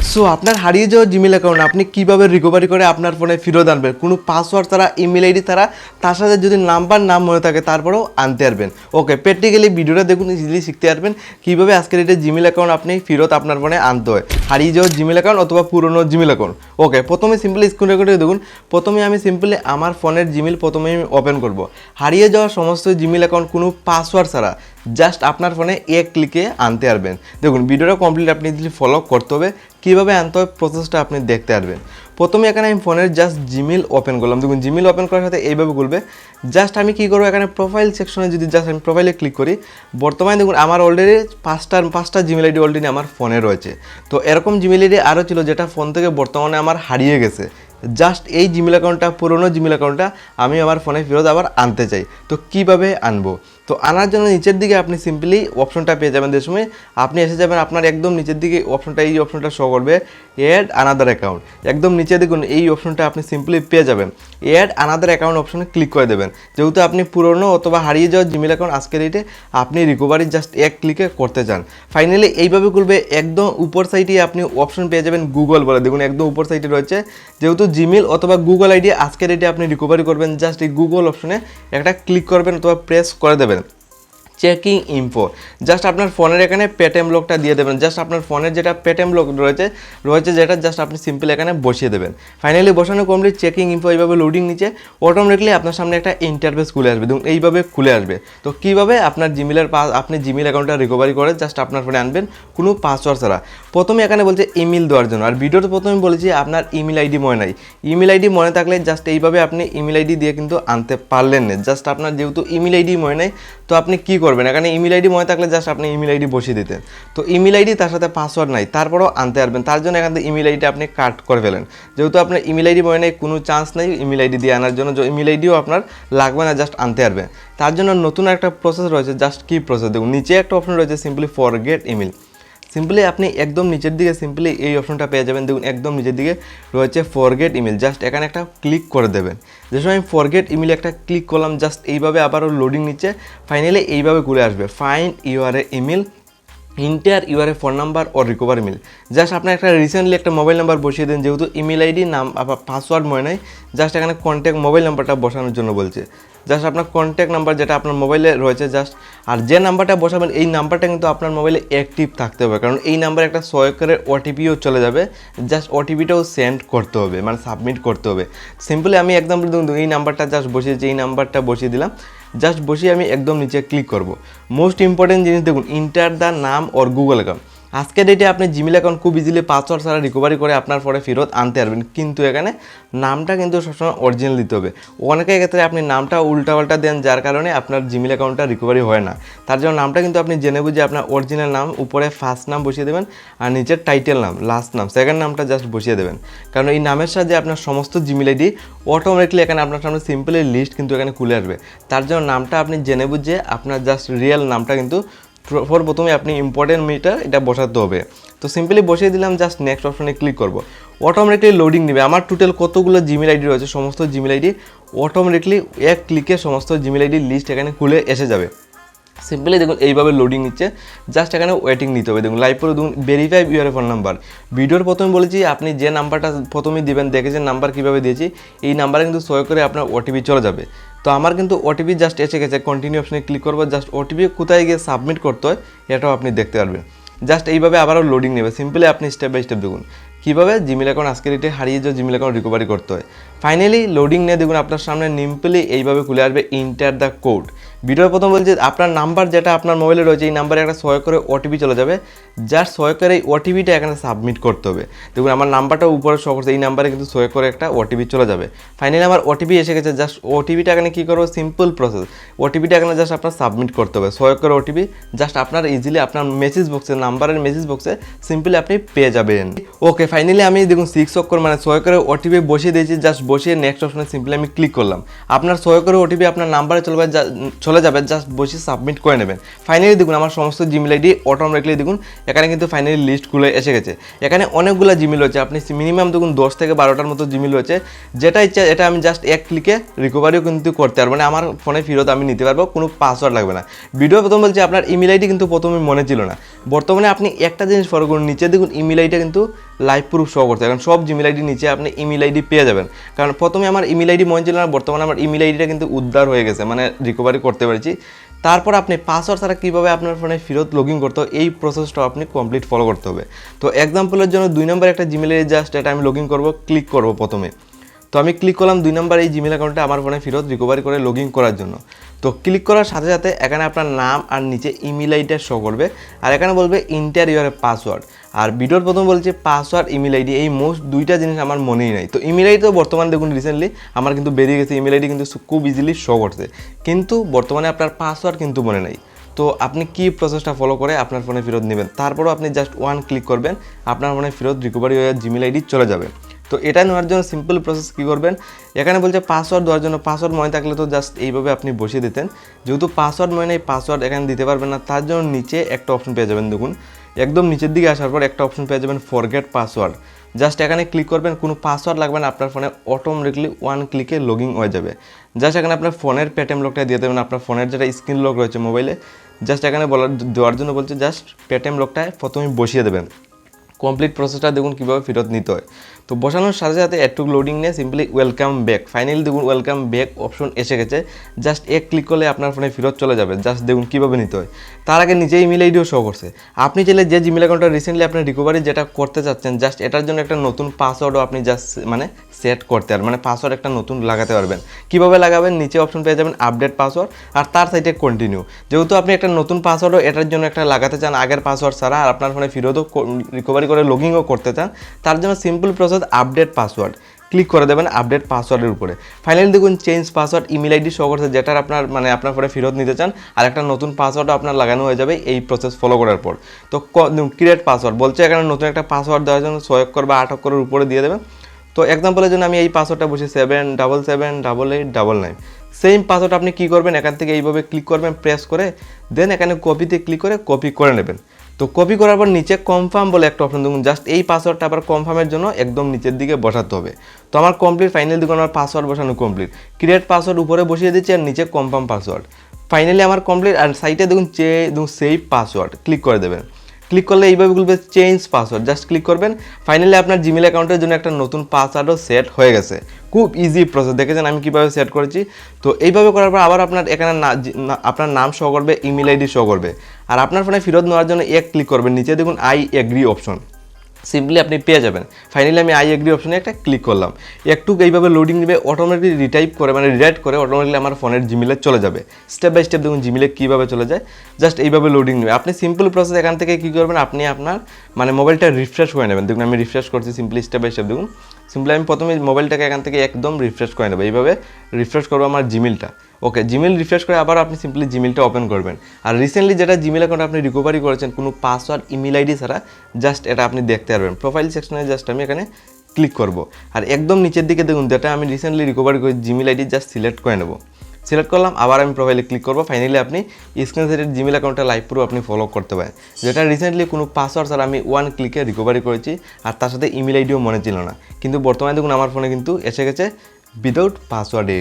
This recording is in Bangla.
সো আপনার হারিয়ে যাওয়া জিমেল অ্যাকাউন্ট আপনি কীভাবে রিকভারি করে আপনার ফোনে ফেরত আনবেন, কোনো পাসওয়ার্ড ছাড়া, ইমেল আইডি ছাড়া, তার সাথে যদি নাম মনে থাকে তারপরেও আনতে পারবেন। ওকে, প্র্যাকটিক্যালি ভিডিওটা দেখুন, ইজিলি শিখতে পারবেন কীভাবে আজকের এটা জিমেল অ্যাকাউন্ট আপনি ফেরত আপনার ফোনে আনতে হয়, হারিয়ে যাওয়া জিমেল অ্যাকাউন্ট অথবা পুরনো জিমেল অ্যাকাউন্ট। ওকে, প্রথমে সিম্পলি স্ক্রিন রেকর্ডে দেখুন, প্রথমে আমি সিম্পলি আমার ফোনের জিমেল প্রথমে আমি ওপেন করব। হারিয়ে যাওয়া সমস্ত জিমেল অ্যাকাউন্ট কোনো পাসওয়ার্ড ছাড়া জাস্ট আপনার ফোনে এক ক্লিকে আনতে পারবেন। দেখুন ভিডিওটা কমপ্লিট আপনি ইজিলি ফলো করতে হবে, কীভাবে আনতে হবে প্রসেসটা আপনি দেখতে পারবেন। প্রথমে এখানে আমি ফোনের জাস্ট জিমেল ওপেন করলাম। দেখুন জিমেল ওপেন করার সাথে এইভাবে খুলবে। জাস্ট আমি কী করবো, এখানে প্রোফাইল সেকশনে যদি জাস্ট আমি প্রোফাইলে ক্লিক করি, বর্তমানে দেখুন আমার অলরেডি পাঁচটা জিমেল আইডি অলরেডি আমার ফোনে রয়েছে। তো এরকম জিমেল আইডি আরও ছিল যেটা ফোন থেকে বর্তমানে আমার হারিয়ে গেছে। জাস্ট এই জিমেল অ্যাকাউন্টটা, পুরোনো জিমেল অ্যাকাউন্টটা আমি আমার ফোনে ফেরত আবার আনতে চাই। তো কীভাবে আনবো? তো আনার জন্য নিচের দিকে আপনি সিম্পলি অপশনটা পেয়ে যাবেন। যে সময় আপনি এসে যাবেন, আপনার একদম নিচের দিকে অপশনটা, এই অপশনটা শো করবে অ্যাড আনাদার অ্যাকাউন্ট। একদম নিচে দেখুন এই অপশনটা আপনি সিম্পলি পেয়ে যাবেন। অ্যাড আনাদার অ্যাকাউন্ট অপশনে ক্লিক করে দেবেন। যেহেতু আপনি পুরনো অথবা হারিয়ে যাওয়া জিমেল অ্যাকাউন্ট আজকের ডেটে আপনি রিকভারি জাস্ট এক ক্লিকে করতে চান। ফাইনালি এইভাবে খুলবে। একদম উপর সাইডে আপনি অপশন পেয়ে যাবেন গুগল বলে। দেখুন একদম উপর সাইডে রয়েছে, যেহেতু জিমেল অথবা গুগল আইডি আজকের ডেটে আপনি রিকভারি করবেন, জাস্ট এই গুগল অপশনে একটা ক্লিক করবেন অথবা প্রেস করে দেবেন। চেকিং ইনফো, জাস্ট আপনার ফোনের এখানে পেটিএম লকটা দিয়ে দেবেন। জাস্ট আপনার ফোনের যেটা পেটিএম লক রয়েছে যেটা জাস্ট আপনি সিম্পল এখানে বসিয়ে দেবেন। ফাইনালি বসানো কমপ্লিট। চেকিং ইনফো এইভাবে লোডিং নিচে অটোমেটিকলি আপনার সামনে একটা ইন্টারফেস খুলে আসবে। দেখুন এইভাবে খুলে আসবে। তো কীভাবে আপনার আপনি জিমেল অ্যাকাউন্টটা রিকভারি করে জাস্ট আপনার ফোনে আনবেন কোনো পাসওয়ার্ড ছাড়া। প্রথমে এখানে বলছে ইমেল দেওয়ার জন্য, আর ভিডিওতে প্রথমে বলেছি আপনার ইমেল আইডি মনে নাই। ইমেল আইডি মনে থাকলে জাস্ট এইভাবে আপনি ইমেল আইডি দিয়ে কিন্তু আনতে পারলেন না। জাস্ট আপনার যেহেতু ইমেল আইডি মনে নাই, তো আপনি কী করবেন, এখানে ইমেল আইডি মনে থাকলে জাস্ট আপনি ইমেল আইডি বসিয়ে দিতেন। তো ইমেল আইডি তার সাথে পাসওয়ার্ড নাই, তারপরেও আনতে পারবেন। তার জন্য এখান থেকে ইমেল আইডিটা আপনি কাট করে ফেলেন। যেহেতু আপনার ইমেল আইডি মনে নেই, কোনো চান্স নেই ইমেল আইডি দিয়ে আনার জন্য। ইমেল আইডিও আপনার লাগবে না, জাস্ট আনতে পারবেন। তার জন্য নতুন একটা প্রসেস রয়েছে। জাস্ট কি প্রসেস দেখুন, নিচে একটা অপশন রয়েছে সিম্পলি ফরগেট ইমেল। সিম্পলি আপনি একদম নিচের দিকে সিম্পলি এই অপশনটা পেয়ে যাবেন। দেখুন একদম নিচের দিকে রয়েছে ফরগেট ইমেল। জাস্ট এখানে একটা ক্লিক করে দেবেন। যে সময় আমি ফরগেট ইমেল একটা ক্লিক করলাম, জাস্ট এইভাবে আবারও লোডিং নিচ্ছে। ফাইনালি এইভাবে ঘুরে আসবে, find your email, inter your phone number or recover email. Just আপনার একটা রিসেন্টলি একটা মোবাইল নাম্বার বসিয়ে দেন। যেহেতু ইমেল আইডি নাম আবার পাসওয়ার্ড মনে নাই, জাস্ট এখানে কন্ট্যাক্ট মোবাইল নাম্বারটা বসানোর জন্য বলছে। জাস্ট আপনার কন্ট্যাক্ট নাম্বার যেটা আপনার মোবাইলে রয়েছে জাস্ট, আর যে নাম্বারটা বসাবেন এই নাম্বারটা কিন্তু আপনার মোবাইলে অ্যাক্টিভ থাকতে হবে, কারণ এই নাম্বারে একটা সহায়কের ওটিপিও চলে যাবে। জাস্ট ওটিপিটাও সেন্ড করতে হবে, মানে সাবমিট করতে হবে। সিম্পলি আমি একদম এই নাম্বারটা জাস্ট বসিয়েছি, এই নাম্বারটা বসিয়ে দিলাম। জাস্ট বসিয়ে আমি একদম নিচে ক্লিক করব। মোস্ট ইম্পর্টেন্ট জিনিস দেখুন, ইন্টার দ্য নাম ওর গুগল অ্যাকাউন্ট। আজকের ডেটে আপনি জিমেল অ্যাকাউন্ট খুব ইজিলি পাসওয়ার্ড ছাড়া রিকভারি করে আপনার পরে ফেরত আনতে পারবেন, কিন্তু এখানে নামটা কিন্তু সবসময় অরিজিনাল দিতে হবে। অনেকের ক্ষেত্রে আপনি নামটা উল্টাপাল্টা দেন, যার কারণে আপনার জিমেল অ্যাকাউন্টটা রিকভারি হয় না। তার জন্য নামটা কিন্তু আপনি জেনে বুঝে আপনার অরিজিনাল নাম উপরে ফার্স্ট নাম বসিয়ে দেবেন, আর নিচের টাইটেল নাম, লাস্ট নাম, সেকেন্ড নামটা জাস্ট বসিয়ে দেবেন। কারণ এই নামের সাথে আপনার সমস্ত জিমেল আইডি অটোমেটিকলি এখানে আপনার সামনে সিম্পলি লিস্ট কিন্তু এখানে খুলে আসবে। তার জন্য নামটা আপনি জেনে বুঝে আপনার জাস্ট রিয়েল নামটা কিন্তু প্রথমে আপনি ইম্পর্টেন্ট মিটার এটা বসাতে হবে। তো সিম্পলি বসিয়ে দিলাম, জাস্ট নেক্সট অপশনে ক্লিক করব। অটোমেটিকলি লোডিং নেবে। আমার টোটাল কতগুলো জিমেল আইডি রয়েছে, সমস্ত জিমেল আইডি অটোমেটিকলি এক ক্লিকে সমস্ত জিমেল আইডি লিস্ট এখানে খুলে এসে যাবে। সিম্পলি দেখুন এইভাবে লোডিং নিচ্ছে, জাস্ট এখানে ওয়েটিং নিতে হবে। দেখুন লাইভ করে দেখুন ভেরিফাই ইউর ফোন নাম্বার। ভিডিওর প্রথমে বলেছি আপনি যে নাম্বারটা প্রথমেই দিবেন, দেখেছেন নাম্বার কীভাবে দিয়েছি, এই নাম্বারে কিন্তু সই করে আপনার ওটিপি চলে যাবে। তো আমার কিন্তু ওটিপি জাস্ট এসে গেছে। কন্টিনিউ অপশনে ক্লিক করবো। জাস্ট ওটিপি কোথায় গিয়ে সাবমিট করতে হয় এটাও আপনি দেখতে পারবেন। জাস্ট এইভাবে আবারও লোডিং নেবে। সিম্পলি আপনি স্টেপ বাই স্টেপ দেখুন কীভাবে জিমেল অ্যাকাউন্ট আজকের ডেটে হারিয়ে যাওয়া জিমেল অ্যাকাউন্ট রিকভারি করতে হয়। ফাইনালি লোডিং নিয়ে দেখুন আপনার সামনে সিম্পলি এইভাবে খুলে আসবে ইন্টার দ্য কোড। ভিডিওর প্রথম বলছে আপনার নাম্বার যেটা আপনার মোবাইলে রয়েছে এই নাম্বারে একটা সহায় করে ওটিপি চলে যাবে। জাস্ট সহায় করে এই ওটিপিটা এখানে সাবমিট করতে হবে। দেখুন আমার নাম্বারটা উপরে শো করছে, এই নাম্বারে কিন্তু সহায় করে একটা ওটিপি চলে যাবে। ফাইনালি আমার ওটিপি এসে গেছে। জাস্ট ওটিপিটা এখানে কী করবো, সিম্পল প্রসেস, ওটিপিটা এখানে জাস্ট আপনার সাবমিট করতে হবে। সহায় করে ওটিপি জাস্ট আপনার ইজিলি আপনার মেসেজ বক্সে, নাম্বারের মেসেজ বক্সে সিম্পলি আপনি পেয়ে যাবেন। ওকে, ফাইনালি আমি দেখুন 6 অক্ষর মানে সহায় করে ওটিপি বসিয়ে দিয়েছি। জাস্ট বসিয়ে নেক্সট অপশনে সিম্পলি আমি ক্লিক করলাম। আপনার সহায় করে ওটিপি আপনার নাম্বারে চলে যাবে, জাস্ট বসে সাবমিট করে নেবেন। ফাইনালি দেখুন আমার সমস্ত জিমেল আইডি অটোমেটিকলি দেখুন এখানে কিন্তু ফাইনালি লিস্ট খুলে এসে গেছে। এখানে অনেকগুলো জিমেল রয়েছে, আপনি মিনিমাম দেখুন 10 থেকে 12টার মতো জিমেল রয়েছে। যেটা ইচ্ছা এটা আমি জাস্ট এক ক্লিকে রিকভারিও কিন্তু করতে পারবো, মানে আমার ফোনে ফেরত আমি নিতে পারবো, কোনো পাসওয়ার্ড লাগবে না। ভিডিও প্রথম বলছি আপনার ইমেল আইডি কিন্তু প্রথমে মনে ছিল না। বর্তমানে আপনি একটা জিনিস ফলো করুন, নিচে দেখুন ইমেল আইডিটা কিন্তু লাইভ প্রুফ শো করতে, কারণ সব জিমেল আইডি নিচে আপনি ইমেল আইডি পেয়ে যাবেন। কারণ প্রথমে আমার ইমেল আইডি মনে ছিল না, বর্তমানে আমার ইমেল আইডিটা কিন্তু উদ্ধার হয়ে গেছে, মানে রিকভারি করতে পেরেছি। তারপর আপনি পাসওয়ার্ড ছাড়া কীভাবে আপনার ফোনে ফেরত লগ ইন করতে হবে এই প্রসেসটাও আপনি কমপ্লিট ফলো করতে হবে। তো এক্সাম্পলের জন্য 2 নম্বর একটা জিমেল আইডি জাস্ট এটা আমি লগ ইন করবো, ক্লিক করবো প্রথমে। তো আমি ক্লিক করলাম 2 নম্বর এই জিমেল অ্যাকাউন্টে আমার ফোনে ফেরত রিকভারি করে লগ ইন করার জন্য। তো ক্লিক করার সাথে সাথে এখানে আপনার নাম আর নিচে ইমেল আইডিটা শো করবে, আর এখানে বলবে ইন্টার ইউর পাসওয়ার্ড। আর ভিডিওর প্রথম বলছে পাসওয়ার্ড ইমেল আইডি, এই মোস্ট দুইটা জিনিস আমার মনেই নাই। তো ইমেল আইডি তো বর্তমানে দেখুন রিসেন্টলি আমার কিন্তু বেরিয়ে গেছে, ইমেল আইডি কিন্তু খুব ইজিলি শো করছে, কিন্তু বর্তমানে আপনার পাসওয়ার্ড কিন্তু মনে নাই। তো আপনি কি প্রসেসটা ফলো করে আপনার ফোনে ফেরত নেবেন, তারপরও আপনি জাস্ট 1 ক্লিক করবেন, আপনার ফোনে ফেরত রিকভারি হয়ে জিমেল আইডি চলে যাবে। তো এটা নেওয়ার জন্য সিম্পল প্রসেস কী করবেন, এখানে বলছে পাসওয়ার্ড দেওয়ার জন্য, পাসওয়ার্ড মনে থাকলে তো জাস্ট এইভাবে আপনি বসিয়ে দিতেন। যেহেতু পাসওয়ার্ড মনে নেই, পাসওয়ার্ড এখানে দিতে পারবেন না, তার জন্য নিচে একটা অপশন পেয়ে যাবেন, দেখুন একদম নিচের দিকে আসার পর একটা অপশন পেয়ে যাবেন ফরগেট পাসওয়ার্ড। জাস্ট এখানে ক্লিক করবেন, কোনো পাসওয়ার্ড লাগবে না, আপনার ফোনে অটোমেটিকলি 1 ক্লিকে লগ ইন হয়ে যাবে। জাস্ট এখানে আপনার ফোনের পেটিএম লকটা দিয়ে দেবেন, আপনার ফোনের যেটা স্ক্রিন লক রয়েছে মোবাইলে, জাস্ট এখানে দেওয়ার জন্য বলছে জাস্ট পেটিএম লকটায় প্রথমে বসিয়ে দেবেন। কমপ্লিট প্রসেসটা দেখুন কীভাবে ফেরত নিতে হয়। তো বসানোর সাথে সাথে একটু লোডিং নিয়ে সিম্পলি ওয়েলকাম ব্যাক, ফাইনালি দেখুন ওয়েলকাম ব্যাক অপশন এসে গেছে। জাস্ট এক ক্লিক করলে আপনার ফোনে ফেরত চলে যাবে। জাস্ট দেখুন কীভাবে নিতে হয়। তার আগে নিজে ইমেল আইডিও শো করছে। আপনি চাইলে যে জিমেল অ্যাকাউন্টটা রিসেন্টলি আপনি রিকভারি যেটা করতে চাচ্ছেন, জাস্ট এটার জন্য একটা নতুন পাসওয়ার্ডও আপনি জাস্ট মানে সেট করতে পারবেন, মানে পাসওয়ার্ড একটা নতুন লাগাতে পারবেন। কীভাবে লাগাবেন, নিচে অপশন পেয়ে যাবেন আপডেট পাসওয়ার্ড, আর তার সাইডে কন্টিনিউ। যেহেতু আপনি একটা নতুন পাসওয়ার্ডও এটার জন্য একটা লাগাতে চান আগের পাসওয়ার্ড ছাড়া, আর আপনার ফোনে ফেরতও রিকভারি করে লগ ইনও করতে চান, তার জন্য simple process update password click করে দেবেন আপডেট পাসওয়ার্ডের উপরে। ফাইনালি দেখুন change password email ID show করছে, যেটার আপনার মানে আপনার ফোনে ফেরত নিতে চান, আর একটা নতুন পাসওয়ার্ডও আপনার লাগানো হয়ে যাবে এই প্রসেস ফলো করার পর। তো ক্রিয়েট পাসওয়ার্ড বলছে, এখানে নতুন একটা পাসওয়ার্ড দেওয়ার জন্য 6 অক্ষর বা 8 অক্ষরের উপরে দিয়ে দেবেন। তো এক্সাম্পলের জন্য আমি এই পাসওয়ার্ডটা বসে 7778889। সেম পাসওয়ার্ড আপনি কী করবেন, এখান থেকে এইভাবে ক্লিক করবেন প্রেস করে, দেন এখানে কপিতে ক্লিক করে কপি করে নেবেন। তো কপি করার পর নিচে কনফার্ম বলে একটা অপশন দেখুন, জাস্ট এই পাসওয়ার্ডটা আবার কনফার্মের জন্য একদম নিচের দিকে বসাতে হবে। তো আমার কমপ্লিট, ফাইনালি দেখুন আমার পাসওয়ার্ড বসানো কমপ্লিট। ক্রিয়েট পাসওয়ার্ড উপরে বসিয়ে দিচ্ছি আর নিচে কনফার্ম পাসওয়ার্ড। ফাইনালি আমার কমপ্লিট। আর সাইটে দেখুন সেভ পাসওয়ার্ড ক্লিক করে দেবেন। ক্লিক করলে এইভাবে বলবে চেঞ্জ পাসওয়ার্ড, জাস্ট ক্লিক করবেন। ফাইনালি আপনার জিমেল অ্যাকাউন্টের জন্য একটা নতুন পাসওয়ার্ডও সেট হয়ে গেছে। খুব ইজি প্রসেস, দেখেছেন আমি কীভাবে সেট করেছি। তো এইভাবে করার পর আবার আপনার এখানে আপনার নাম শো করবে, ইমেল আইডি শো করবে, আর আপনার ফোনে ফেরত নেওয়ার জন্য এক ক্লিক করবেন, নিচে দেখুন আই এগ্রি অপশন, সিম্পলি আপনি পেয়ে যাবেন। ফাইনালি আমি আই এগ্রি অপশনে একটা ক্লিক করলাম, একটু এইভাবে লোডিং নেবে, অটোমেটিক রিটাইপ করে মানে রিরাইট করে অটোমেটিকলি আমার ফোনের জিমেলে চলে যাবে। স্টেপ বাই স্টেপ দেখুন জিমেলে কীভাবে চলে যায়, জাস্ট এইভাবে লোডিং নেবে। আপনি সিম্পল প্রসেস এখান থেকে কী করবেন, আপনি আপনার মানে মোবাইলটা রিফ্রেশ করে নেবেন। দেখুন আমি রিফ্রেশ করছি সিম্পলি স্টেপ বাই স্টেপ। দেখুন সিম্পলি আমি প্রথমে মোবাইলটাকে এখান থেকে একদম রিফ্রেশ করে নেবো, এইভাবে রিফ্রেশ করবো আমার জিমেলটা। ওকে, জিমেল রিফ্রেশ করে আবার আপনি সিম্পলি জিমেলটা ওপেন করবেন। আর রিসেন্টলি যেটা জিমেল অ্যাকাউন্ট আপনি রিকভারি করেছেন কোনো পাসওয়ার্ড ইমেল আইডি ছাড়া, জাস্ট এটা আপনি দেখতে পারবেন। প্রোফাইল সেকশনে জাস্ট আমি এখানে ক্লিক করব, আর একদম নিচের দিকে দেখুন যেটা আমি রিসেন্টলি রিকভারি করে জিমেল আইডি জাস্ট সিলেক্ট করে নেব। সিলেক্ট করলাম, আবার আমি প্রোফাইলে ক্লিক করবো। ফাইনালি আপনি স্ক্রিনশটের জিমেল অ্যাকাউন্টটা লাইভ পুরো আপনি ফলো করতে পারেন, যেটা রিসেন্টলি কোনো পাসওয়ার্ড ছাড়া আমি 1 ক্লিকে রিকভারি করেছি, আর তার সাথে ইমেল আইডিও মনে ছিল না। কিন্তু বর্তমানে দেখুন আমার ফোনে কিন্তু এসে গেছে উইদাউট পাসওয়ার্ডে।